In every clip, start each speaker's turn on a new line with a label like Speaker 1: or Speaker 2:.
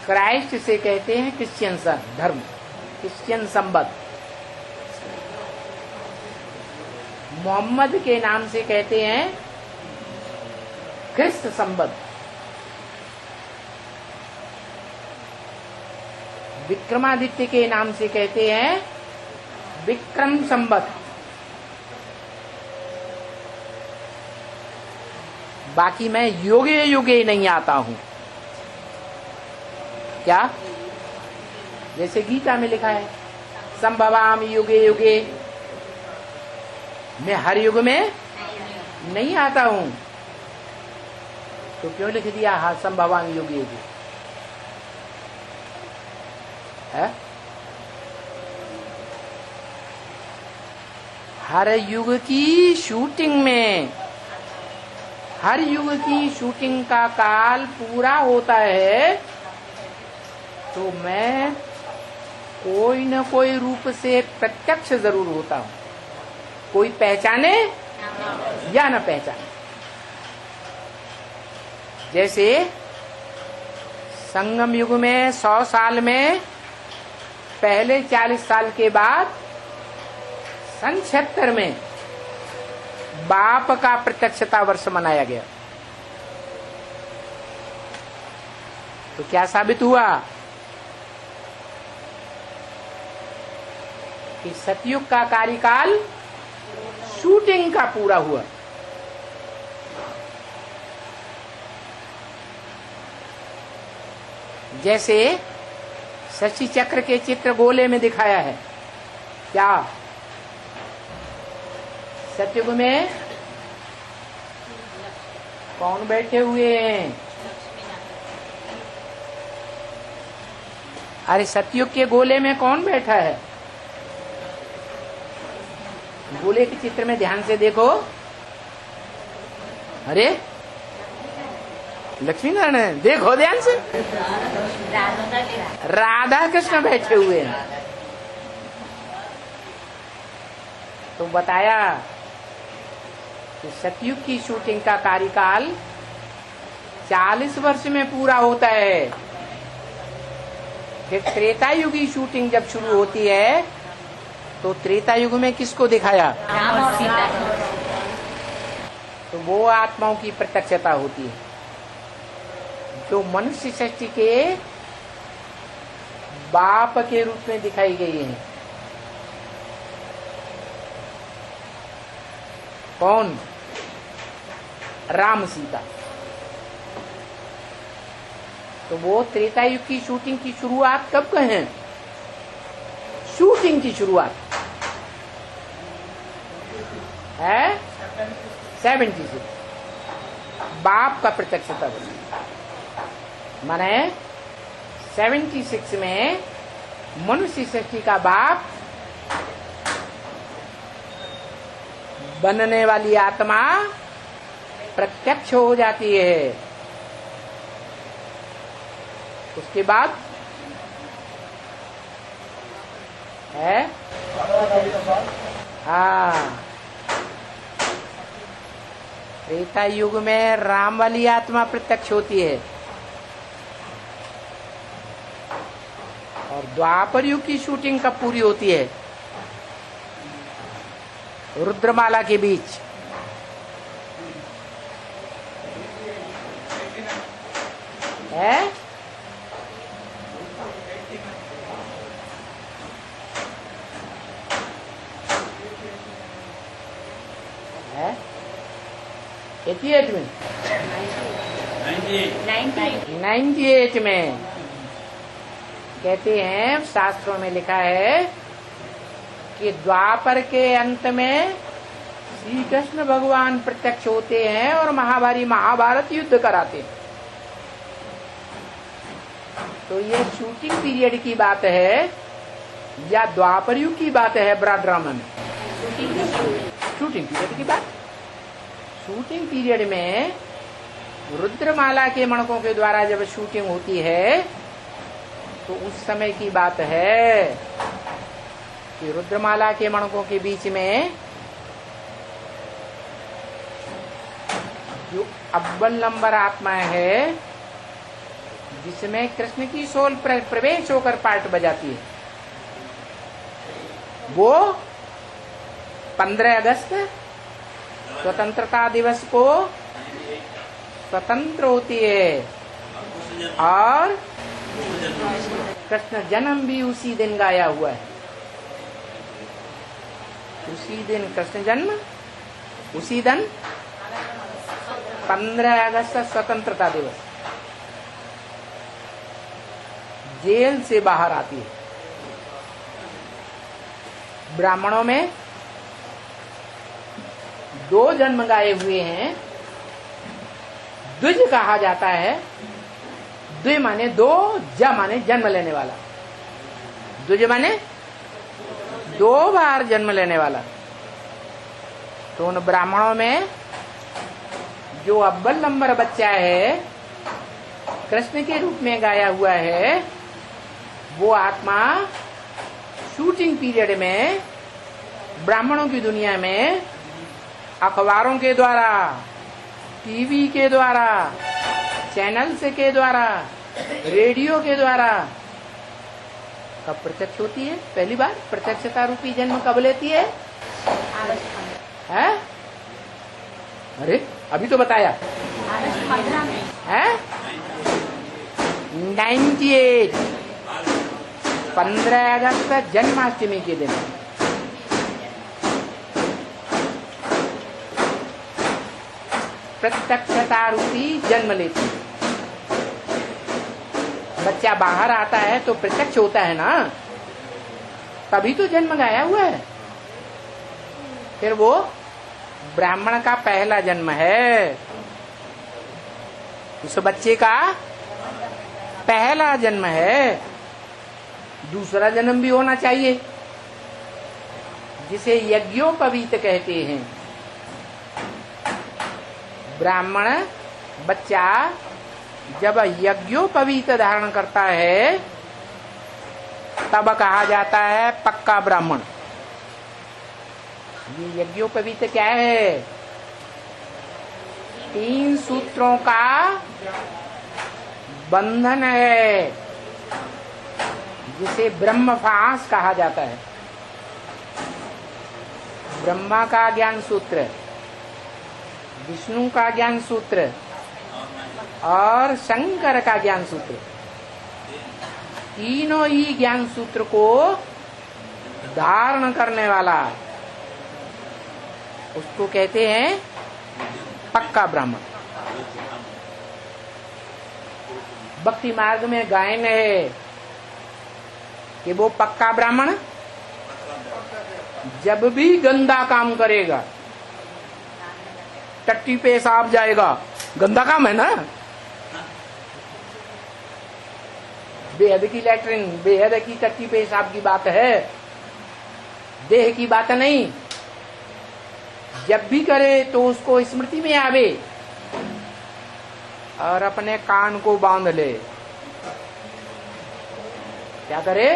Speaker 1: Christ से कहते हैं क्रिश्चियन धर्म, क्रिश्चियन संबत। मोहम्मद के नाम से कहते हैं ख्रिस्त संबत। विक्रमादित्य के नाम से कहते हैं विक्रम संबत। बाकी मैं युगे युगे नहीं आता हूं। क्या? जैसे गीता में लिखा है संभवामि युगे युगे, मैं हर युग में नहीं आता हूं। तो क्यों लिख दिया हा संभवामि युगे युगे? है? हर युग की शूटिंग में, हर युग की शूटिंग का काल पूरा होता है तो मैं कोई न कोई रूप से प्रत्यक्ष जरूर होता हूं, कोई पहचाने या न पहचाने। जैसे संगम युग में 100 साल में पहले 40 साल के बाद सन 76 में बाप का प्रत्यक्षता वर्ष मनाया गया। तो क्या साबित हुआ कि सतयुग का कार्यकाल शूटिंग का पूरा हुआ। जैसे शशि चक्र के चित्र गोले में दिखाया है। क्या सतयुग में कौन बैठे हुए हैं? अरे सतयुग के गोले में कौन बैठा है? गोले के चित्र में ध्यान से देखो। अरे लक्ष्मी नारायण, देखो ध्यान से। राधा कृष्ण बैठे हुए हैं। तो बताया कि सतयुग की शूटिंग का कार्यकाल 40 वर्ष में पूरा होता है। फिर त्रेता युग की शूटिंग जब शुरू होती है तो त्रेता युग में किसको दिखाया?
Speaker 2: राम और सीता।
Speaker 1: तो वो आत्माओं की प्रत्यक्षता होती है जो मनुष्य सृष्टि के बाप के रूप में दिखाई गई है। कौन? राम सीता। तो वो त्रेता युग की शूटिंग की शुरुआत कब कहें? शूटिंग की शुरुआत है 76। बाप का प्रत्यक्षता माने 76 में मनुष्य सृष्टि का बाप बनने वाली आत्मा प्रत्यक्ष हो जाती है। उसके बाद है हाँ, त्रेता युग में राम वाली आत्मा प्रत्यक्ष होती है और द्वापर युग की शूटिंग कब पूरी होती है? रुद्रमाला के बीच। है है 88 में 98 में कहते हैं, शास्त्रों में लिखा है कि द्वापर के अंत में श्री कृष्ण भगवान प्रत्यक्ष होते हैं और महाभारत युद्ध कराते हैं। तो ये शूटिंग पीरियड की बात है या द्वापर युग की बात है? ब्रॉड ड्रामा में शूटिंग पीरियड की बात। शूटिंग पीरियड में रुद्रमाला के मणकों के द्वारा जब शूटिंग होती है तो उस समय की बात है कि रुद्रमाला के मणकों के बीच में जो अव्वल नंबर आत्मा है, जिसमें कृष्ण की सोल प्रवेश होकर पार्ट बजाती है, वो 15 अगस्त स्वतंत्रता दिवस को स्वतंत्र होती है, और कृष्ण जन्म भी उसी दिन गाया हुआ है। उसी दिन कृष्ण जन्म, उसी दिन 15 अगस्त स्वतंत्रता दिवस जेल से बाहर आती है। ब्राह्मणों में 2 जन्म गाए हुए हैं। द्विज कहा जाता है। द्वि माने 2, ज माने जन्म लेने वाला। द्विज माने 2 बार जन्म लेने वाला। तो उन ब्राह्मणों में जो अव्वल नंबर बच्चा है, कृष्ण के रूप में गाया हुआ है, वो आत्मा शूटिंग पीरियड में ब्राह्मणों की दुनिया में अखबारों के द्वारा, टीवी के द्वारा, चैनल्स के द्वारा, रेडियो के द्वारा कब प्रत्यक्ष होती है? पहली बार प्रत्यक्षता रूपी जन्म कब लेती है? अरे अभी तो बताया है 98 15 अगस्त जन्माष्टमी के दिन। प्रत्यक्षता रूपी जन्म लेती है। बच्चा बाहर आता है तो प्रत्यक्ष होता है ना, तभी तो जन्म गाया हुआ है। फिर वो ब्राह्मण का पहला जन्म है, उस बच्चे का पहला जन्म है। दूसरा जन्म भी होना चाहिए, जिसे यज्ञोपवीत कहते हैं। ब्राह्मण बच्चा जब यज्ञोपवीत धारण करता है, तब कहा जाता है पक्का ब्राह्मण। ये यज्ञोपवीत क्या है? 3 सूत्रों का बंधन है, जिसे ब्रह्मफास कहा जाता है। ब्रह्मा का ज्ञान सूत्र, विष्णु का ज्ञान सूत्र और शंकर का ज्ञान सूत्र, तीनों ही ज्ञान सूत्र को धारण करने वाला, उसको कहते हैं पक्का ब्राह्मण। भक्ति मार्ग में गायन है कि वो पक्का ब्राह्मण जब भी गंदा काम करेगा, टट्टी पेशाब जाएगा, गंदा काम है ना, बेहद की लैट्रिन, बेहद की टट्टी पेशाब की बात है, देह की बात नहीं। जब भी करे तो उसको स्मृति में आवे और अपने कान को बांध ले। क्या करे?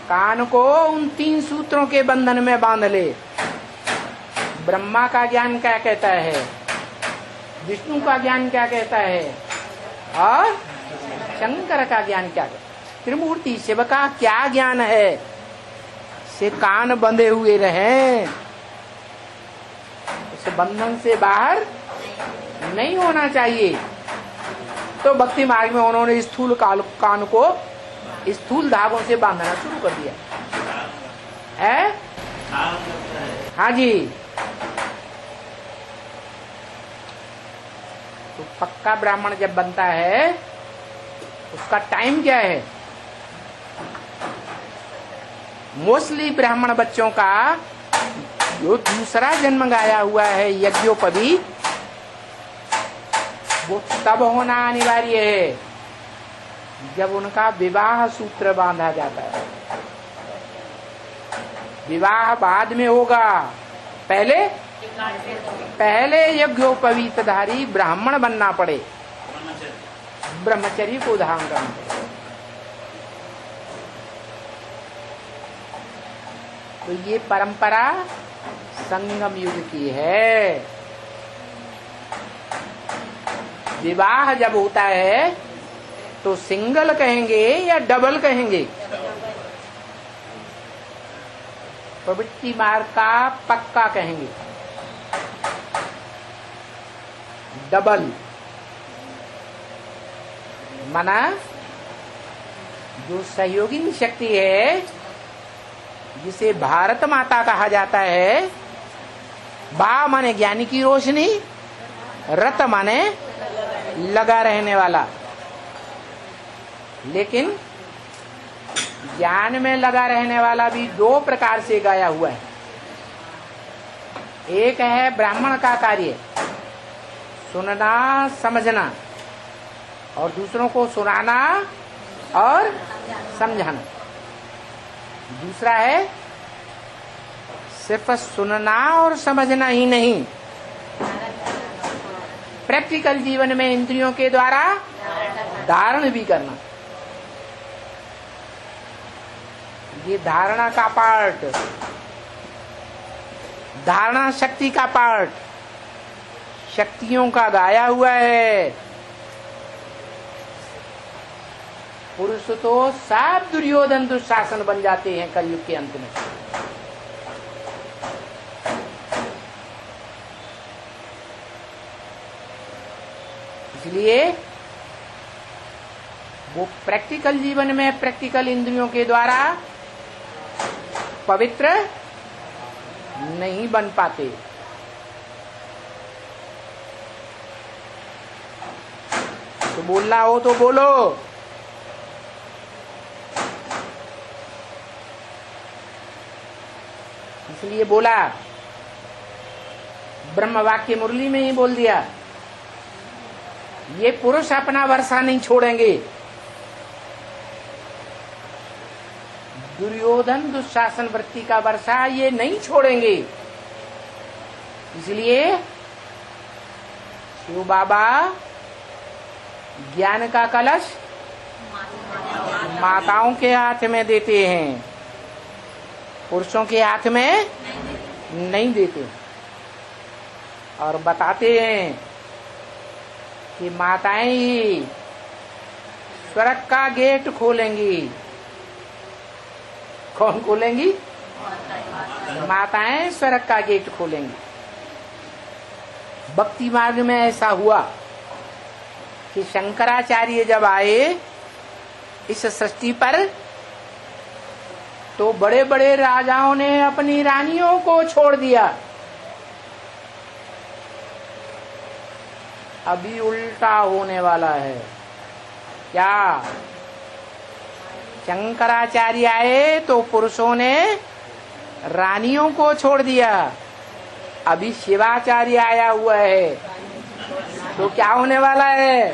Speaker 1: कान को उन 3 सूत्रों के बंधन में बांध ले। ब्रह्मा का ज्ञान क्या कहता है, विष्णु का ज्ञान क्या कहता है, और शंकर का ज्ञान क्या कहता है, त्रिमूर्ति शिव का क्या ज्ञान है, से कान बंधे हुए रहे। उस बंधन से बाहर नहीं होना चाहिए। तो भक्ति मार्ग में उन्होंने स्थूल कान को स्थूल धागों से बांधना शुरू कर दिया है। हाँ जी। तो पक्का ब्राह्मण जब बनता है, उसका टाइम क्या है? मोस्टली ब्राह्मण बच्चों का जो दूसरा जन्म गाया हुआ है यज्ञोपवीत, वो तब होना अनिवार्य है जब उनका विवाह सूत्र बांधा जाता है। विवाह बाद में होगा, पहले यज्ञोपवीतधारी ब्राह्मण बनना पड़े, ब्रह्मचर्य को धारण करना पड़े। तो ये परंपरा संगम युग की है। विवाह जब होता है तो सिंगल कहेंगे या डबल कहेंगे? प्रवृत्ति मार्ग का पक्का कहेंगे, डबल। माना जो सहयोगिनी शक्ति है, जिसे भारत माता कहा जाता है, बा माने ज्ञानी की रोशनी, रत माने लगा रहने वाला। लेकिन ज्ञान में लगा रहने वाला भी दो प्रकार से गाया हुआ है। एक है ब्राह्मण का कार्य, सुनना समझना, और दूसरों को सुनाना और समझाना। दूसरा है सिर्फ सुनना और समझना ही नहीं, प्रैक्टिकल जीवन में इंद्रियों के द्वारा धारण भी करना। ये धारणा का पार्ट, धारणा शक्ति का पार्ट शक्तियों का गाया हुआ है। पुरुष तो सब दुर्योधन दुशासन बन जाते हैं कलयुग के अंत में। इसलिए वो प्रैक्टिकल जीवन में प्रैक्टिकल इंद्रियों के द्वारा पवित्र नहीं बन पाते। तो बोलना हो तो बोलो। इसलिए बोला, ब्रह्म वाक्य मुरली में ही बोल दिया, ये पुरुष अपना वर्षा नहीं छोड़ेंगे। दुर्योधन दुशासन वृत्ति का वर्षा ये नहीं छोड़ेंगे। इसलिए शिव बाबा ज्ञान का कलश माताओं के हाथ में देते हैं, पुरुषों के हाथ में नहीं देते। और बताते हैं कि माताएं ही स्वर्ग का गेट खोलेंगी। कौन खोलेंगी? माताएं स्वर्ग का गेट खोलेंगी। भक्ति मार्ग में ऐसा हुआ कि शंकराचार्य जब आए इस सृष्टि पर, तो बड़े बड़े राजाओं ने अपनी रानियों को छोड़ दिया। अभी उल्टा होने वाला है। क्या? शंकराचार्य आए तो पुरुषों ने रानियों को छोड़ दिया। अभी शिवाचार्य आया हुआ है तो क्या होने वाला है?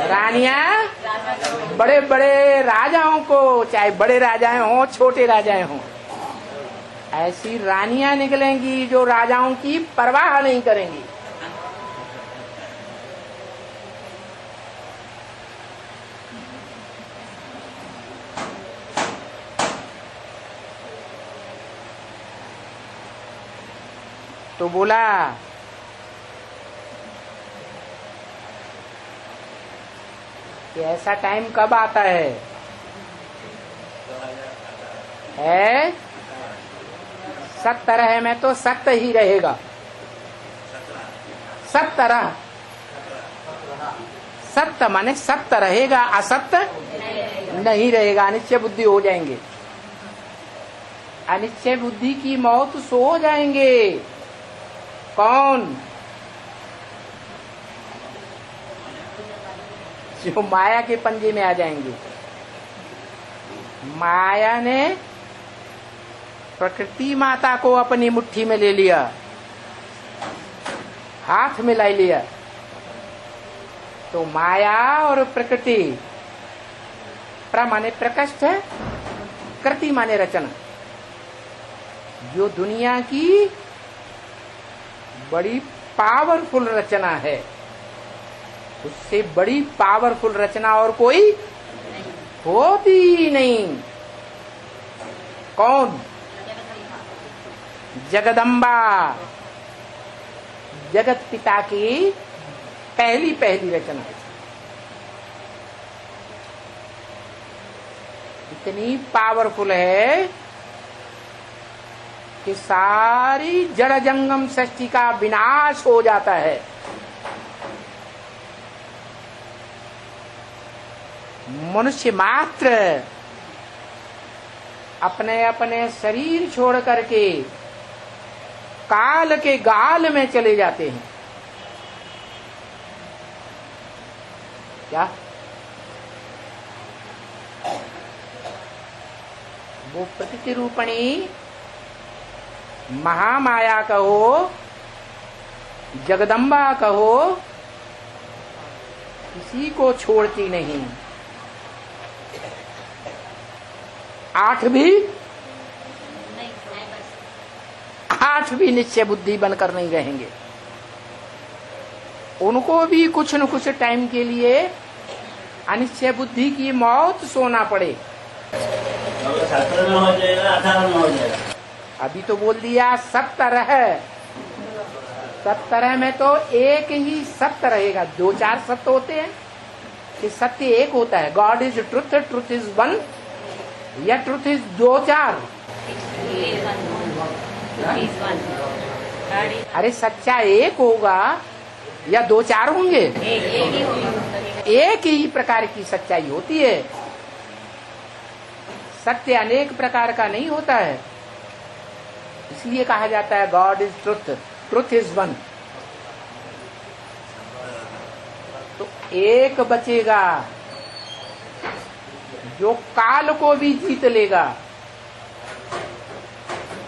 Speaker 1: रानियां बड़े बड़े राजाओं को, चाहे बड़े राजाएं हों छोटे राजाएं हों, ऐसी रानियां निकलेंगी जो राजाओं की परवाह नहीं करेंगी। तो बोला कि ऐसा टाइम कब आता है? सत्य रहे में तो सत्य ही रहेगा। सत्य रह, सत्य माने सत्य रहेगा, असत्य नहीं रहेगा। अनिश्चय बुद्धि हो जाएंगे। अनिश्चय बुद्धि की मौत सो जाएंगे। कौन? जो माया के पंजे में आ जाएंगे। माया ने प्रकृति माता को अपनी मुट्ठी में ले लिया, हाथ में ला लिया। तो माया और प्रकृति, प्र माने प्रकृष्ट, कृति माने रचना, जो दुनिया की बड़ी पावरफुल रचना है, उससे बड़ी पावरफुल रचना और कोई होती ही नहीं। कौन? जगदम्बा, जगत पिता की पहली पहली रचना है। इतनी पावरफुल है कि सारी जड़ जंगम सृष्टि का विनाश हो जाता है। मनुष्य मात्र अपने अपने शरीर छोड़ करके काल के गाल में चले जाते हैं। क्या वो प्रकृति रूपणी महामाया कहो, जगदम्बा कहो, किसी को छोड़ती नहीं। आठ भी निश्चय बुद्धि बनकर नहीं रहेंगे। उनको भी कुछ न कुछ टाइम के लिए अनिश्चय बुद्धि की मौत सोना पड़े।
Speaker 2: 17 में हो जाएगा, 18 में हो जाएगा।
Speaker 1: अभी तो बोल दिया 17। 17 में तो एक ही सत्य रहेगा। 2-4 सत्य होते हैं कि सत्य एक होता है। God is truth, truth is one, या ट्रुथ इज 2-4। अरे सच्चा एक होगा या 2-4 होंगे? एक ही प्रकार की सच्चाई होती है। सत्य अनेक प्रकार का नहीं होता है। इसलिए कहा जाता है God is truth, truth is one. तो एक बचेगा जो काल को भी जीत लेगा,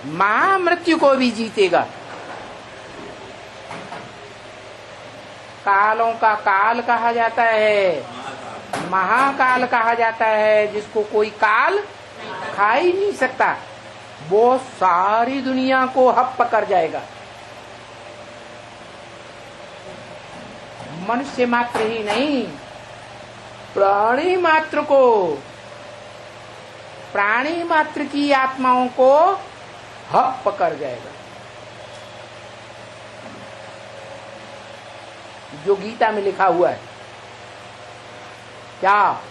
Speaker 1: महामृत्यु को भी जीतेगा। कालों का काल कहा जाता है, महाकाल कहा जाता है, जिसको कोई काल खा ही नहीं सकता। वो सारी दुनिया को हप कर जाएगा। मनुष्य मात्र ही नहीं, प्राणी मात्र को, प्राणी मात्र की आत्माओं को हप कर जाएगा। जो गीता में लिखा हुआ है, क्या?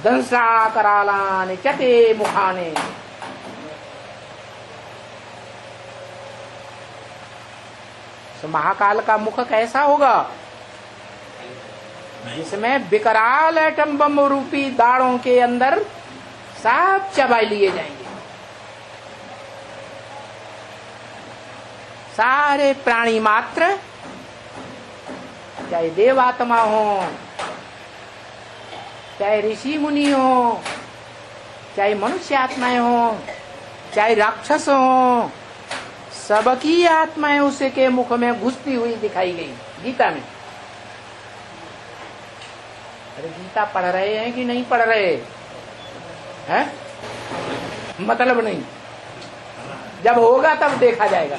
Speaker 1: दंसा करालाने चते मुखाने। तो महाकाल का मुख कैसा होगा? जिसमें विकराल एटम बम रूपी दाढ़ों के अंदर सब चबा लिए जाएंगे। सारे प्राणी मात्र, चाहे देवात्मा हो, चाहे ऋषि मुनि हो, चाहे मनुष्य आत्माएं हो, चाहे राक्षस हो, सबकी आत्माएं उसके मुख में घुसती हुई दिखाई गई गीता में। अरे गीता पढ़ रहे हैं कि नहीं पढ़ रहे हैं? मतलब नहीं, जब होगा तब देखा जाएगा।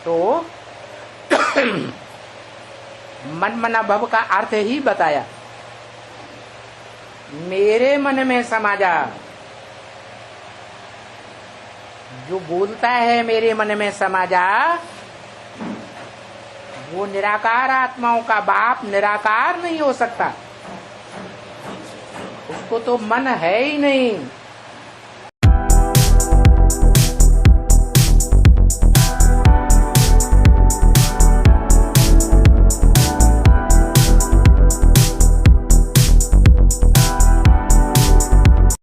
Speaker 1: तो मन मना भव का अर्थ ही बताया। मेरे मन में समा जा। जो बोलता है मेरे मन में समा जा, वो निराकार आत्माओं का बाप निराकार नहीं हो सकता। उसको तो मन है ही नहीं।